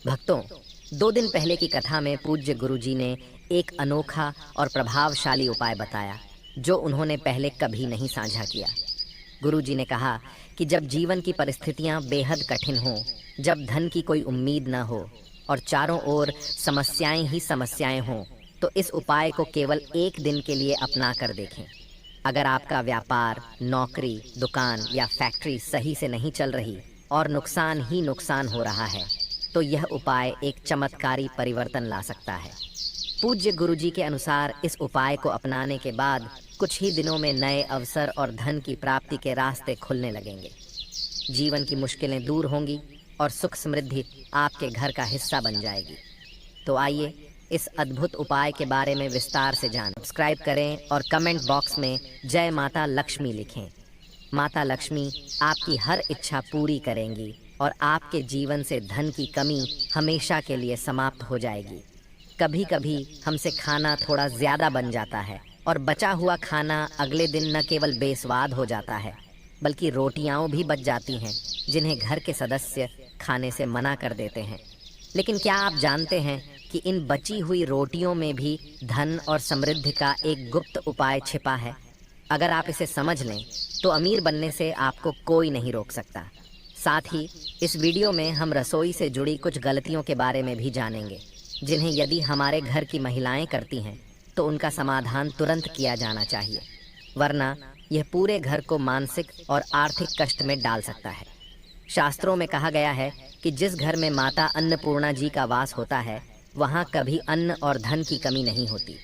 भक्तों, 2 दिन पहले की कथा में पूज्य गुरुजी ने एक अनोखा और प्रभावशाली उपाय बताया जो उन्होंने पहले कभी नहीं साझा किया। गुरुजी ने कहा कि जब जीवन की परिस्थितियां बेहद कठिन हों, जब धन की कोई उम्मीद न हो और चारों ओर समस्याएं ही समस्याएं हों, तो इस उपाय को केवल 1 दिन के लिए अपना कर देखें। अगर आपका व्यापार, नौकरी, दुकान या फैक्ट्री सही से नहीं चल रही और नुकसान ही नुकसान हो रहा है, तो यह उपाय एक चमत्कारी परिवर्तन ला सकता है। पूज्य गुरुजी के अनुसार इस उपाय को अपनाने के बाद कुछ ही दिनों में नए अवसर और धन की प्राप्ति के रास्ते खुलने लगेंगे। जीवन की मुश्किलें दूर होंगी और सुख समृद्धि आपके घर का हिस्सा बन जाएगी। तो आइए इस अद्भुत उपाय के बारे में विस्तार से जानें। सब्सक्राइब करें और कमेंट बॉक्स में जय माता लक्ष्मी लिखें। माता लक्ष्मी आपकी हर इच्छा पूरी करेंगी और आपके जीवन से धन की कमी हमेशा के लिए समाप्त हो जाएगी। कभी कभी हमसे खाना थोड़ा ज़्यादा बन जाता है और बचा हुआ खाना अगले दिन न केवल बेस्वाद हो जाता है, बल्कि रोटियां भी बच जाती हैं जिन्हें घर के सदस्य खाने से मना कर देते हैं। लेकिन क्या आप जानते हैं कि इन बची हुई रोटियों में भी धन और समृद्धि का एक गुप्त उपाय छिपा है? अगर आप इसे समझ लें तो अमीर बनने से आपको कोई नहीं रोक सकता। साथ ही इस वीडियो में हम रसोई से जुड़ी कुछ गलतियों के बारे में भी जानेंगे, जिन्हें यदि हमारे घर की महिलाएं करती हैं तो उनका समाधान तुरंत किया जाना चाहिए, वरना यह पूरे घर को मानसिक और आर्थिक कष्ट में डाल सकता है। शास्त्रों में कहा गया है कि जिस घर में माता अन्नपूर्णा जी का वास होता है, वहाँ कभी अन्न और धन की कमी नहीं होती।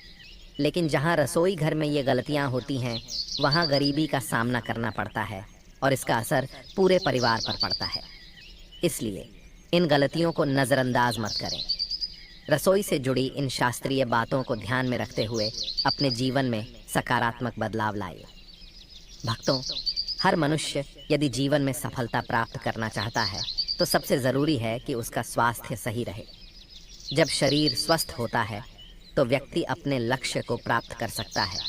लेकिन जहाँ रसोई घर में ये गलतियाँ होती हैं, वहाँ गरीबी का सामना करना पड़ता है और इसका असर पूरे परिवार पर पड़ता है। इसलिए इन गलतियों को नज़रअंदाज मत करें। रसोई से जुड़ी इन शास्त्रीय बातों को ध्यान में रखते हुए अपने जीवन में सकारात्मक बदलाव लाइए। भक्तों, हर मनुष्य यदि जीवन में सफलता प्राप्त करना चाहता है तो सबसे ज़रूरी है कि उसका स्वास्थ्य सही रहे। जब शरीर स्वस्थ होता है तो व्यक्ति अपने लक्ष्य को प्राप्त कर सकता है।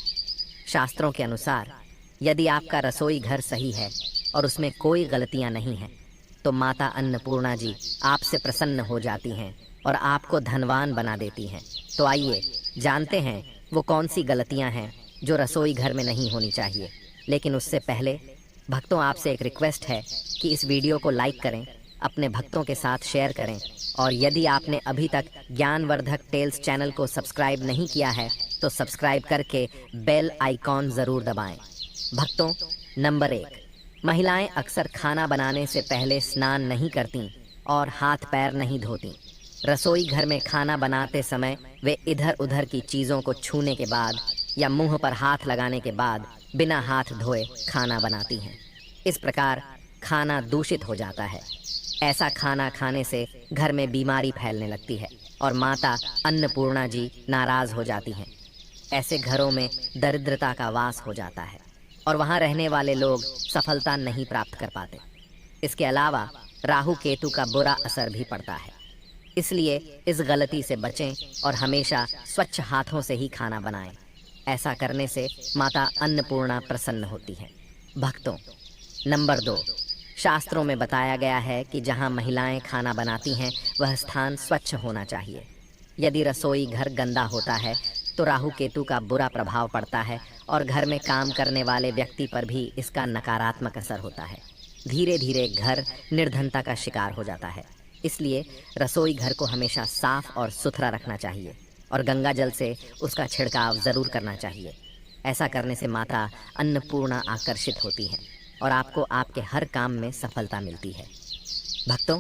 शास्त्रों के अनुसार यदि आपका रसोई घर सही है और उसमें कोई गलतियां नहीं हैं, तो माता अन्नपूर्णा जी आपसे प्रसन्न हो जाती हैं और आपको धनवान बना देती हैं। तो आइए जानते हैं वो कौन सी गलतियां हैं जो रसोई घर में नहीं होनी चाहिए। लेकिन उससे पहले भक्तों, आपसे एक रिक्वेस्ट है कि इस वीडियो को लाइक करें, अपने भक्तों के साथ शेयर करें और यदि आपने अभी तक ज्ञानवर्धक टेल्स चैनल को सब्सक्राइब नहीं किया है तो सब्सक्राइब करके बेल आइकॉन ज़रूर दबाएं। भक्तों, नंबर 1, महिलाएं अक्सर खाना बनाने से पहले स्नान नहीं करती और हाथ पैर नहीं धोती। रसोई घर में खाना बनाते समय वे इधर उधर की चीज़ों को छूने के बाद या मुंह पर हाथ लगाने के बाद बिना हाथ धोए खाना बनाती हैं। इस प्रकार खाना दूषित हो जाता है। ऐसा खाना खाने से घर में बीमारी फैलने लगती है और माता अन्नपूर्णा जी नाराज़ हो जाती हैं। ऐसे घरों में दरिद्रता का वास हो जाता है और वहाँ रहने वाले लोग सफलता नहीं प्राप्त कर पाते। इसके अलावा राहु केतु का बुरा असर भी पड़ता है। इसलिए इस गलती से बचें और हमेशा स्वच्छ हाथों से ही खाना बनाएं। ऐसा करने से माता अन्नपूर्णा प्रसन्न होती है। भक्तों, नंबर 2, शास्त्रों में बताया गया है कि जहां महिलाएं खाना बनाती हैं वह स्थान स्वच्छ होना चाहिए। यदि रसोई घर गंदा होता है तो राहु केतु का बुरा प्रभाव पड़ता है और घर में काम करने वाले व्यक्ति पर भी इसका नकारात्मक असर होता है। धीरे धीरे घर निर्धनता का शिकार हो जाता है। इसलिए रसोई घर को हमेशा साफ और सुथरा रखना चाहिए और गंगा जल से उसका छिड़काव ज़रूर करना चाहिए। ऐसा करने से माता अन्नपूर्णा आकर्षित होती हैं और आपको आपके हर काम में सफलता मिलती है। भक्तों,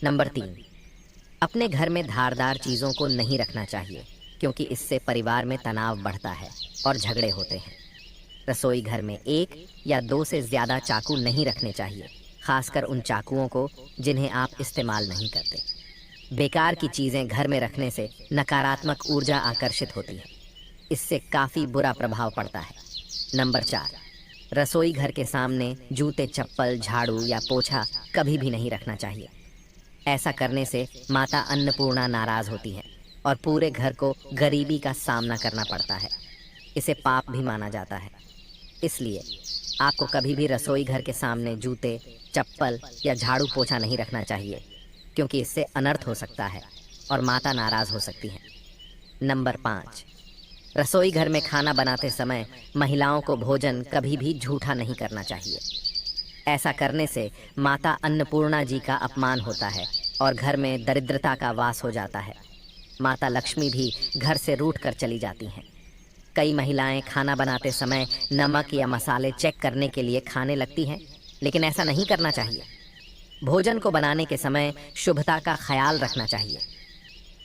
नंबर 3, अपने घर में धारदार चीज़ों को नहीं रखना चाहिए क्योंकि इससे परिवार में तनाव बढ़ता है और झगड़े होते हैं। रसोई घर में 1 या 2 से ज़्यादा चाकू नहीं रखने चाहिए, खासकर उन चाकुओं को जिन्हें आप इस्तेमाल नहीं करते। बेकार की चीज़ें घर में रखने से नकारात्मक ऊर्जा आकर्षित होती है। इससे काफ़ी बुरा प्रभाव पड़ता है। नंबर 4, रसोई घर के सामने जूते, चप्पल, झाड़ू या पोछा कभी भी नहीं रखना चाहिए। ऐसा करने से माता अन्नपूर्णा नाराज़ होती है और पूरे घर को गरीबी का सामना करना पड़ता है। इसे पाप भी माना जाता है। इसलिए आपको कभी भी रसोई घर के सामने जूते, चप्पल या झाड़ू पोछा नहीं रखना चाहिए। क्योंकि इससे अनर्थ हो सकता है और माता नाराज हो सकती है। नंबर 5, रसोई घर में खाना बनाते समय महिलाओं को भोजन कभी भी झूठा नहीं करना चाहिए। ऐसा करने से माता अन्नपूर्णा जी का अपमान होता है और घर में दरिद्रता का वास हो जाता है। माता लक्ष्मी भी घर से रूठ कर चली जाती हैं। कई महिलाएं खाना बनाते समय नमक या मसाले चेक करने के लिए खाने लगती हैं, लेकिन ऐसा नहीं करना चाहिए। भोजन को बनाने के समय शुभता का ख्याल रखना चाहिए।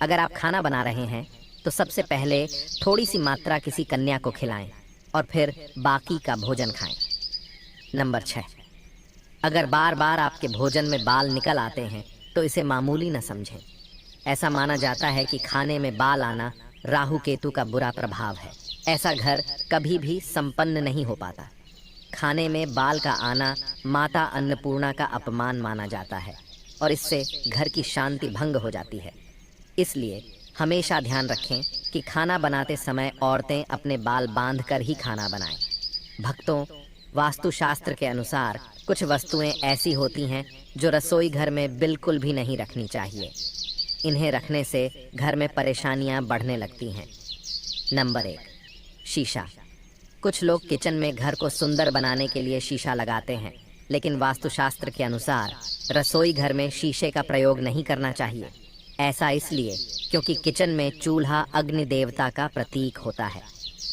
अगर आप खाना बना रहे हैं तो सबसे पहले थोड़ी सी मात्रा किसी कन्या को खिलाएं और फिर बाकी का भोजन खाएं। नंबर 6, अगर बार बार आपके भोजन में बाल निकल आते हैं तो इसे मामूली न समझें। ऐसा माना जाता है कि खाने में बाल आना राहु केतु का बुरा प्रभाव है। ऐसा घर कभी भी संपन्न नहीं हो पाता। खाने में बाल का आना माता अन्नपूर्णा का अपमान माना जाता है और इससे घर की शांति भंग हो जाती है। इसलिए हमेशा ध्यान रखें कि खाना बनाते समय औरतें अपने बाल बांधकर ही खाना बनाएं। भक्तों, वास्तुशास्त्र के अनुसार कुछ वस्तुएं ऐसी होती हैं जो रसोई घर में बिल्कुल भी नहीं रखनी चाहिए। इन्हें रखने से घर में परेशानियां बढ़ने लगती हैं। नंबर 1, शीशा। कुछ लोग किचन में घर को सुंदर बनाने के लिए शीशा लगाते हैं, लेकिन वास्तुशास्त्र के अनुसार रसोई घर में शीशे का प्रयोग नहीं करना चाहिए। ऐसा इसलिए क्योंकि किचन में चूल्हा अग्नि देवता का प्रतीक होता है।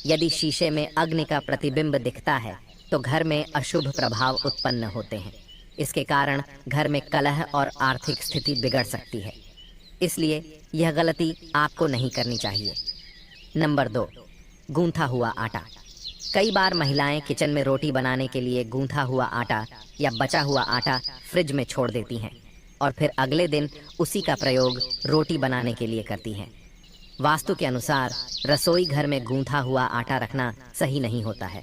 यदि शीशे में अग्नि का प्रतिबिंब दिखता है तो घर में अशुभ प्रभाव उत्पन्न होते हैं। इसके कारण घर में कलह और आर्थिक स्थिति बिगड़ सकती है। इसलिए यह गलती आपको नहीं करनी चाहिए। नंबर 2, गूंथा हुआ आटा। कई बार महिलाएं किचन में रोटी बनाने के लिए गूंथा हुआ आटा या बचा हुआ आटा फ्रिज में छोड़ देती हैं और फिर अगले दिन उसी का प्रयोग रोटी बनाने के लिए करती हैं। वास्तु के अनुसार रसोई घर में गूंथा हुआ आटा रखना सही नहीं होता है।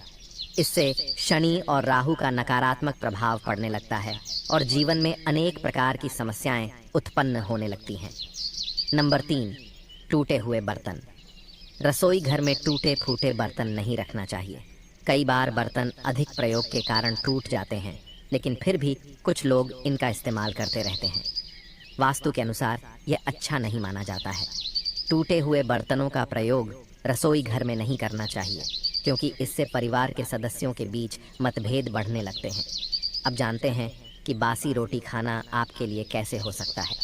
इससे शनि और राहु का नकारात्मक प्रभाव पड़ने लगता है और जीवन में अनेक प्रकार की समस्याएं उत्पन्न होने लगती हैं। नंबर 3, टूटे हुए बर्तन। रसोई घर में टूटे फूटे बर्तन नहीं रखना चाहिए। कई बार बर्तन अधिक प्रयोग के कारण टूट जाते हैं, लेकिन फिर भी कुछ लोग इनका इस्तेमाल करते रहते हैं। वास्तु के अनुसार यह अच्छा नहीं माना जाता है। टूटे हुए बर्तनों का प्रयोग रसोई घर में नहीं करना चाहिए, क्योंकि इससे परिवार के सदस्यों के बीच मतभेद बढ़ने लगते हैं। अब जानते हैं कि बासी रोटी खाना आपके लिए कैसे हो सकता है।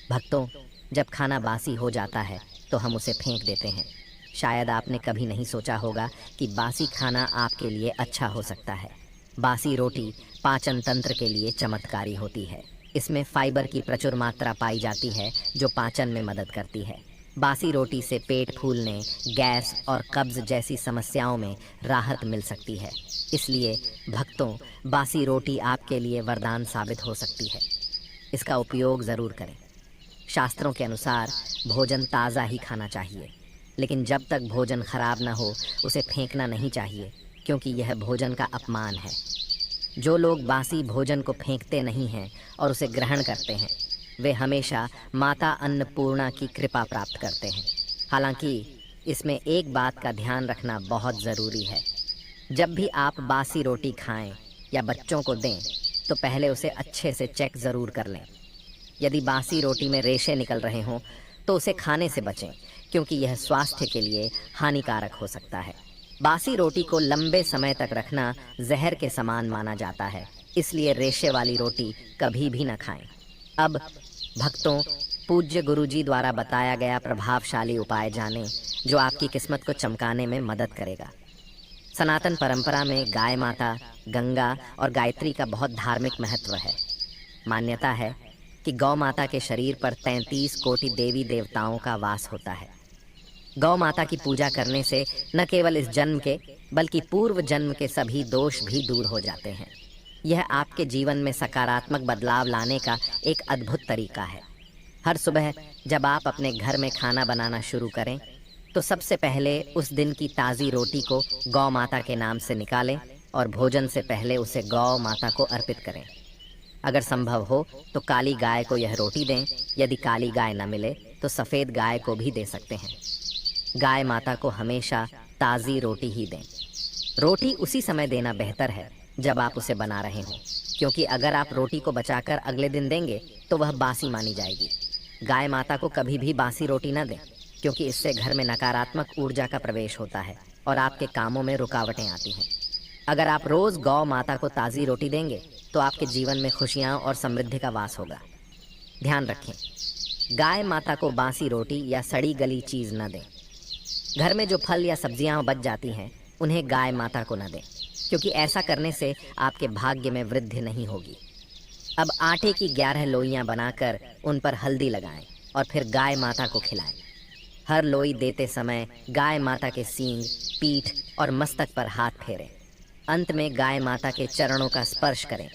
भक्तों, जब खाना बासी हो जाता है तो हम उसे फेंक देते हैं। शायद आपने कभी नहीं सोचा होगा कि बासी खाना आपके लिए अच्छा हो सकता है। बासी रोटी पाचन तंत्र के लिए चमत्कारी होती है। इसमें फाइबर की प्रचुर मात्रा पाई जाती है जो पाचन में मदद करती है। बासी रोटी से पेट फूलने, गैस और कब्ज जैसी समस्याओं में राहत मिल सकती है। इसलिए भक्तों, बासी रोटी आपके लिए वरदान साबित हो सकती है। इसका उपयोग ज़रूर करें। शास्त्रों के अनुसार भोजन ताज़ा ही खाना चाहिए, लेकिन जब तक भोजन खराब न हो उसे फेंकना नहीं चाहिए, क्योंकि यह भोजन का अपमान है। जो लोग बासी भोजन को फेंकते नहीं हैं और उसे ग्रहण करते हैं, वे हमेशा माता अन्नपूर्णा की कृपा प्राप्त करते हैं। हालांकि इसमें एक बात का ध्यान रखना बहुत ज़रूरी है। जब भी आप बासी रोटी खाएं या बच्चों को दें तो पहले उसे अच्छे से चेक ज़रूर कर लें। यदि बासी रोटी में रेशे निकल रहे हों तो उसे खाने से बचें, क्योंकि यह स्वास्थ्य के लिए हानिकारक हो सकता है। बासी रोटी को लंबे समय तक रखना जहर के समान माना जाता है, इसलिए रेशे वाली रोटी कभी भी न खाएं। अब भक्तों, पूज्य गुरुजी द्वारा बताया गया प्रभावशाली उपाय जानें जो आपकी किस्मत को चमकाने में मदद करेगा। सनातन परंपरा में गाय माता, गंगा और गायत्री का बहुत धार्मिक महत्व है। मान्यता है कि गौ माता के शरीर पर 33 कोटि देवी देवताओं का वास होता है। गौ माता की पूजा करने से न केवल इस जन्म के बल्कि पूर्व जन्म के सभी दोष भी दूर हो जाते हैं। यह आपके जीवन में सकारात्मक बदलाव लाने का एक अद्भुत तरीका है। हर सुबह जब आप अपने घर में खाना बनाना शुरू करें तो सबसे पहले उस दिन की ताज़ी रोटी को गौ माता के नाम से निकालें और भोजन से पहले उसे गौ माता को अर्पित करें। अगर संभव हो तो काली गाय को यह रोटी दें। यदि काली गाय न मिले तो सफ़ेद गाय को भी दे सकते हैं। गाय माता को हमेशा ताज़ी रोटी ही दें। रोटी उसी समय देना बेहतर है जब आप उसे बना रहे हों। क्योंकि अगर आप रोटी को बचाकर अगले दिन देंगे तो वह बासी मानी जाएगी। गाय माता को कभी भी बासी रोटी न दें, क्योंकि इससे घर में नकारात्मक ऊर्जा का प्रवेश होता है और आपके कामों में रुकावटें आती हैं। अगर आप रोज़ गौ माता को ताज़ी रोटी देंगे तो आपके जीवन में खुशियाँ और समृद्धि का वास होगा। ध्यान रखें, गाय माता को बासी रोटी या सड़ी गली चीज़ न दें। घर में जो फल या सब्जियां बच जाती हैं उन्हें गाय माता को न दें, क्योंकि ऐसा करने से आपके भाग्य में वृद्धि नहीं होगी। अब आटे की 11 लोइयां बनाकर उन पर हल्दी लगाएं और फिर गाय माता को खिलाएं। हर लोई देते समय गाय माता के सींग, पीठ और मस्तक पर हाथ फेरें। अंत में गाय माता के चरणों का स्पर्श करें।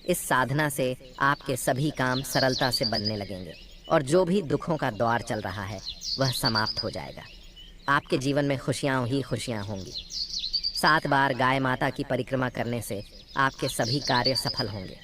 इस साधना से आपके सभी काम सरलता से बनने लगेंगे और जो भी दुखों का द्वार चल रहा है वह समाप्त हो जाएगा। आपके जीवन में खुशियाँ ही खुशियाँ होंगी। 7 बार गाय माता की परिक्रमा करने से आपके सभी कार्य सफल होंगे।